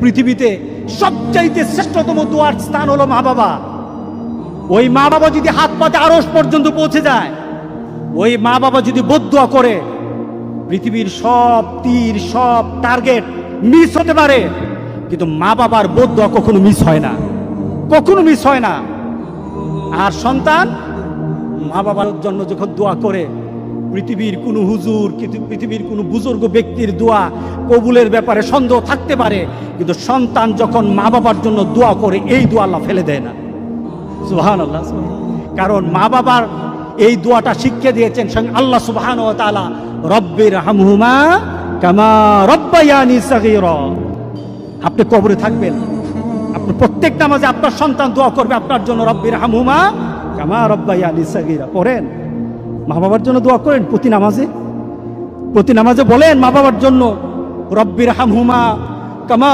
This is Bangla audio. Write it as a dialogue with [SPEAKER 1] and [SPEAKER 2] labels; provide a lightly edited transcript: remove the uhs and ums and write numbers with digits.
[SPEAKER 1] পৃথিবীতে সবচাইতে শ্রেষ্ঠতম দোয়ার স্থান হলো মা বাবা। ওই মা বাবা যদি হাত পাতে আরশ পর্যন্ত পৌঁছে যায়, ওই মা বাবা যদি বদদুয়া করে, পৃথিবীর সব তীর সব টার্গেট মিস হতে পারে, কিন্তু মা বাবার বদদুয়া কখনো মিস হয় না, কখনো মিস হয় না। আর সন্তান মা বাবার জন্য যখন দোয়া করে, পৃথিবীর কোনো হুজুর, পৃথিবীর কোনো বুজুর্গ ব্যক্তির দোয়া কবুলের ব্যাপারে সন্দেহ থাকতে পারে, কিন্তু সন্তান যখন মা বাবার জন্য দোয়া করে, এই দোয়া আল্লাহ ফেলে দেয় না। সুবহানাল্লাহ। কারণ মা বাবার এই দোয়াটা শিখিয়ে দিয়েছেন স্বয়ং আল্লাহ সুবহানাহু ওয়া তাআলা, রব্বির হামহুমা কামা রব্বায়ানি সাগীরা। আপনি কবরে থাকবেন, আপনি প্রত্যেক নামাজে আপনার সন্তান দোয়া করবে আপনার জন্য, রব্বির হামহুমা কামা রব্বায়ানি সাগীরা। পড়েন, মা বাবার জন্য দোয়া করেন প্রতি নামাজে বলেন মা বাবার জন্য, রব্বির হামহুমা কামা